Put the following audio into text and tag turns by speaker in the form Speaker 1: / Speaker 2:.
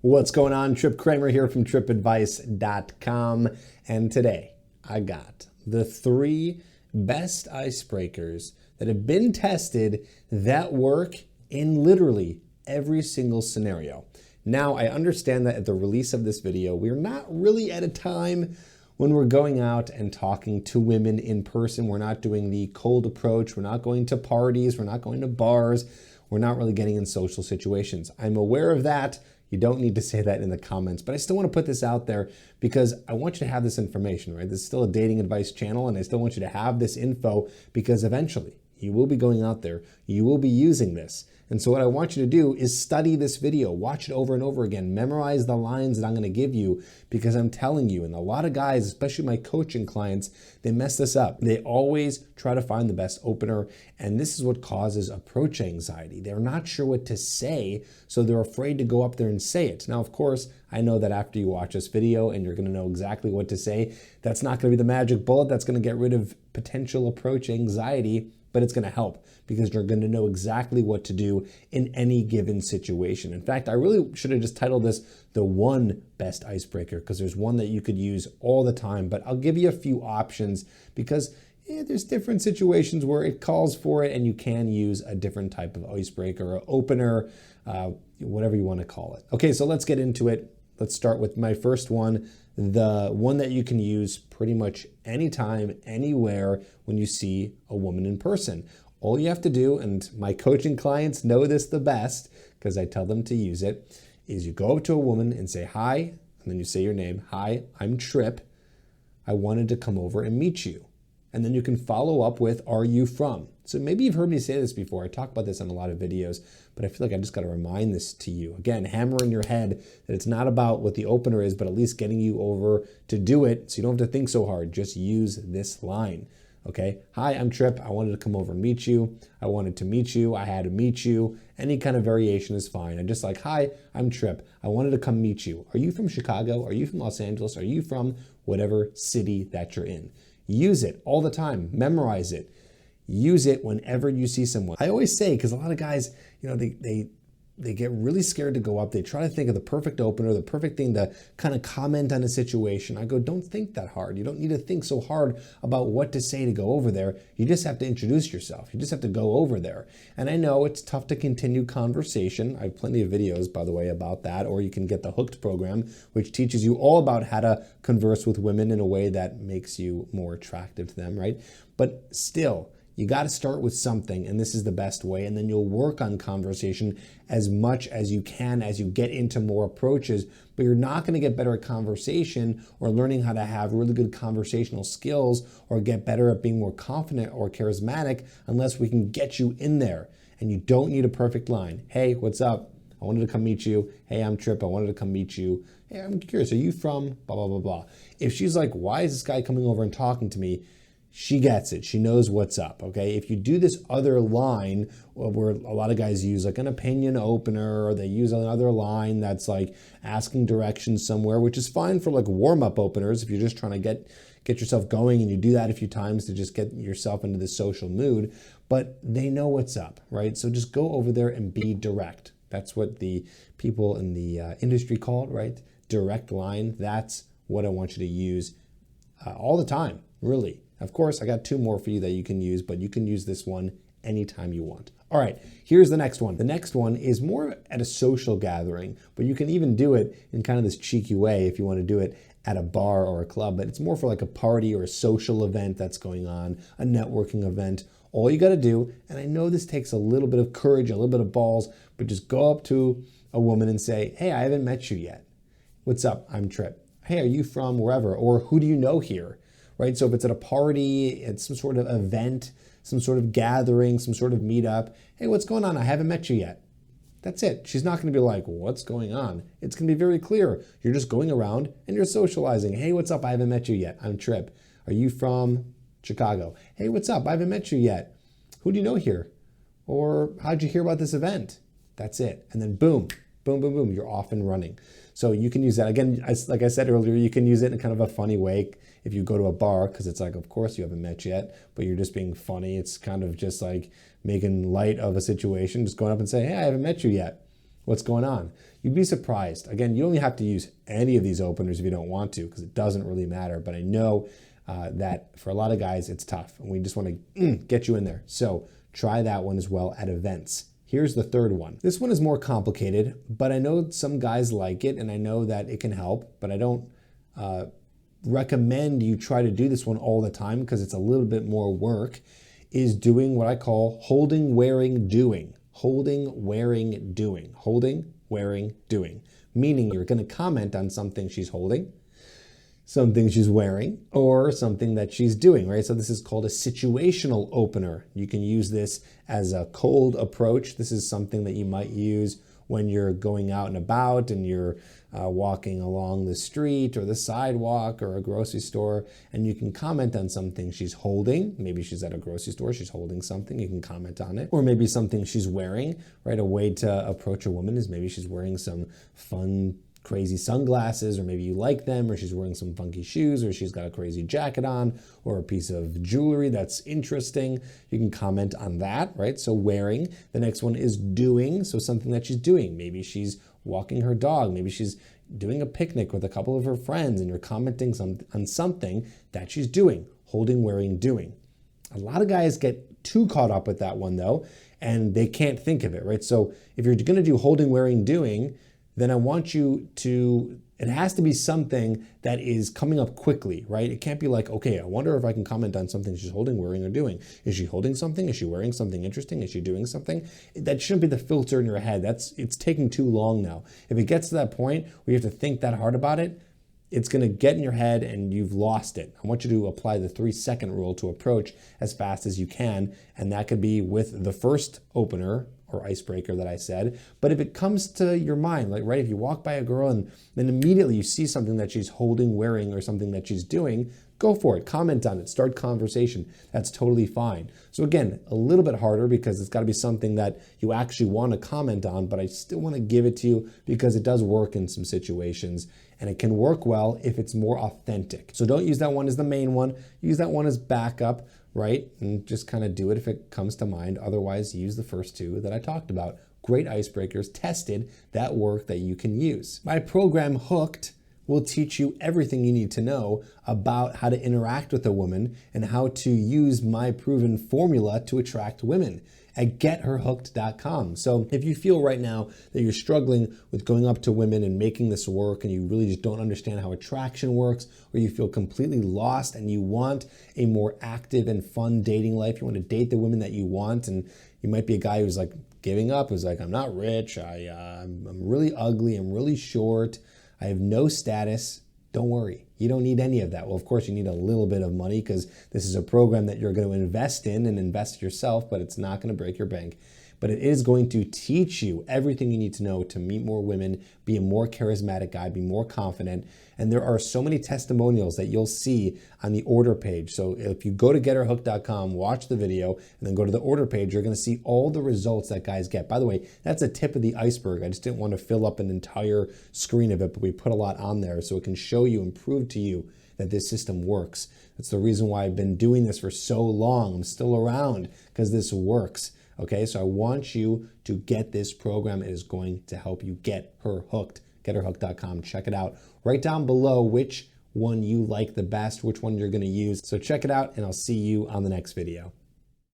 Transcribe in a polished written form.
Speaker 1: What's going on? Trip Kramer here from tripadvice.com. And today I got the 3 best icebreakers that have been tested that work in literally every single scenario. Now, I understand that at the release of this video, we're not really at a time when we're going out and talking to women in person. We're not doing the cold approach. We're not going to parties. We're not going to bars. We're not really getting in social situations. I'm aware of that. You don't need to say that in the comments, but I still want to put this out there because I want you to have this information, right? This is still a dating advice channel, and I still want you to have this info because eventually you will be going out there, you will be using this. And so what I want you to do is study this video, watch it over and over again, memorize the lines that I'm going to give you, because I'm telling you, and a lot of guys, especially my coaching clients, they mess this up. They always try to find the best opener, and this is what causes approach anxiety. They're not sure what to say, so they're afraid to go up there and say it. Now, of course, I know that after you watch this video and you're going to know exactly what to say, that's not going to be the magic bullet that's going to get rid of potential approach anxiety, but it's going to help because you're going to know exactly what to do in any given situation. In fact, I really should have just titled this the 1 best icebreaker, because there's one that you could use all the time, but I'll give you a few options because there's different situations where it calls for it and you can use a different type of icebreaker or opener, whatever you want to call it. Okay, so let's get into it. Let's start with my first one, the one that you can use pretty much anytime, anywhere when you see a woman in person. All you have to do, and my coaching clients know this the best because I tell them to use it, is you go up to a woman and say, "Hi," and then you say your name. "Hi, I'm Trip. I wanted to come over and meet you." And then you can follow up with, "Are you from?" So maybe you've heard me say this before. I talk about this on a lot of videos, but I feel like I just got to remind this to you. Again, hammer in your head that it's not about what the opener is, but at least getting you over to do it so you don't have to think so hard. Just use this line. Okay? "Hi, I'm Trip. I wanted to come over and meet you. I wanted to meet you. I had to meet you." Any kind of variation is fine. I'm just like, "Hi, I'm Trip. I wanted to come meet you. Are you from Chicago? Are you from Los Angeles? Are you from whatever city that you're in?" Use it all the time. Memorize it. Use it whenever you see someone. I always say, because a lot of guys, they get really scared to go up. They try to think of the perfect opener, the perfect thing to kind of comment on a situation. I go, don't think that hard. You don't need to think so hard about what to say to go over there. You just have to introduce yourself. You just have to go over there. And I know it's tough to continue conversation. I have plenty of videos, by the way, about that. Or you can get the Hooked program, which teaches you all about how to converse with women in a way that makes you more attractive to them, right? But still, you got to start with something, and this is the best way, and then you'll work on conversation as much as you can as you get into more approaches, but you're not going to get better at conversation or learning how to have really good conversational skills or get better at being more confident or charismatic unless we can get you in there. And you don't need a perfect line. "Hey, what's up? I wanted to come meet you. Hey, I'm Trip. I wanted to come meet you. Hey, I'm curious. Are you from blah, blah, blah, blah?" If she's like, "Why is this guy coming over and talking to me?" She gets it. She knows what's up, okay? If you do this other line where a lot of guys use like an opinion opener, or they use another line that's like asking directions somewhere, which is fine for like warm-up openers if you're just trying to get yourself going, and you do that a few times to just get yourself into the social mood, but they know what's up, right? So just go over there and be direct. That's what the people in the industry call it, right? Direct line. That's what I want you to use all the time, really. Of course, I got 2 more for you that you can use, but you can use this one anytime you want. All right, here's the next one. The next one is more at a social gathering, but you can even do it in kind of this cheeky way if you want to do it at a bar or a club, but it's more for like a party or a social event that's going on, a networking event. All you got to do, and I know this takes a little bit of courage, a little bit of balls, but just go up to a woman and say, "Hey, I haven't met you yet. What's up? I'm Trip. Hey, are you from wherever?" Or "Who do you know here?" Right? So if it's at a party, it's some sort of event, some sort of gathering, some sort of meetup. "Hey, what's going on? I haven't met you yet." That's it. She's not going to be like, "What's going on?" It's going to be very clear. You're just going around and you're socializing. "Hey, what's up? I haven't met you yet. I'm Trip. Are you from Chicago?" "Hey, what's up? I haven't met you yet. Who do you know here?" Or "How'd you hear about this event?" That's it. And then boom, boom, boom, boom, you're off and running. So you can use that. Again, like I said earlier, you can use it in kind of a funny way if you go to a bar, because it's like, of course you haven't met yet, but you're just being funny. It's kind of just like making light of a situation, just going up and saying, "Hey, I haven't met you yet." What's going on? You'd be surprised. Again, you don't have to use any of these openers if you don't want to, because it doesn't really matter. But I know that for a lot of guys, it's tough, and we just want to get you in there. So try that one as well at events. Here's the third one. This one is more complicated, but I know some guys like it, and I know that it can help, but I don't recommend you try to do this one all the time because it's a little bit more work, is doing what I call holding, wearing, doing. Holding, wearing, doing. Holding, wearing, doing. Meaning you're going to comment on something she's holding, something she's wearing, or something that she's doing, right? So this is called a situational opener. You can use this as a cold approach. This is something that you might use when you're going out and about and you're walking along the street or the sidewalk or a grocery store, and you can comment on something she's holding. Maybe she's at a grocery store, she's holding something, you can comment on it. Or maybe something she's wearing, right? A way to approach a woman is maybe she's wearing some fun, crazy sunglasses, or maybe you like them, or she's wearing some funky shoes, or she's got a crazy jacket on, or a piece of jewelry that's interesting. You can comment on that, right? So wearing. The next one is doing, so something that she's doing. Maybe she's walking her dog, maybe she's doing a picnic with a couple of her friends, and you're commenting on something that she's doing. Holding, wearing, doing. A lot of guys get too caught up with that one though, and they can't think of it, right? So if you're gonna do holding, wearing, doing, then I want you to, it has to be something that is coming up quickly, right? It can't be like, okay, I wonder if I can comment on something she's holding, wearing, or doing. Is she holding something? Is she wearing something interesting? Is she doing something? That shouldn't be the filter in your head. It's taking too long now. If it gets to that point where you have to think that hard about it, it's gonna get in your head and you've lost it. I want you to apply the 3-second rule to approach as fast as you can, and that could be with the first opener or icebreaker that I said. But if it comes to your mind, like, right, if you walk by a girl and then immediately you see something that she's holding, wearing, or something that she's doing, go for it, comment on it, start conversation. That's totally fine. So again, a little bit harder because it's gotta be something that you actually wanna comment on, but I still wanna give it to you because it does work in some situations, and it can work well if it's more authentic. So don't use that one as the main one, use that one as backup, right? And just kind of do it if it comes to mind. Otherwise, use the first two that I talked about. Great icebreakers, tested, that work that you can use. My program, Hooked, will teach you everything you need to know about how to interact with a woman and how to use my proven formula to attract women at getherhooked.com. So if you feel right now that you're struggling with going up to women and making this work, and you really just don't understand how attraction works, or you feel completely lost and you want a more active and fun dating life, you want to date the women that you want, and you might be a guy who's like giving up, who's like, I'm not rich, I'm really ugly, I'm really short, I have no status. Don't worry, you don't need any of that. Well, of course, you need a little bit of money because this is a program that you're going to invest in and invest yourself, but it's not going to break your bank. But it is going to teach you everything you need to know to meet more women, be a more charismatic guy, be more confident. And there are so many testimonials that you'll see on the order page. So if you go to getherhooked.com, watch the video, and then go to the order page, you're going to see all the results that guys get. By the way, that's a tip of the iceberg. I just didn't want to fill up an entire screen of it, but we put a lot on there so it can show you and prove to you that this system works. That's the reason why I've been doing this for so long. I'm still around because this works. Okay, so I want you to get this program. It is going to help you get her hooked. Getherhooked.com. Check it out. Write down below which one you like the best, which one you're going to use. So check it out, and I'll see you on the next video.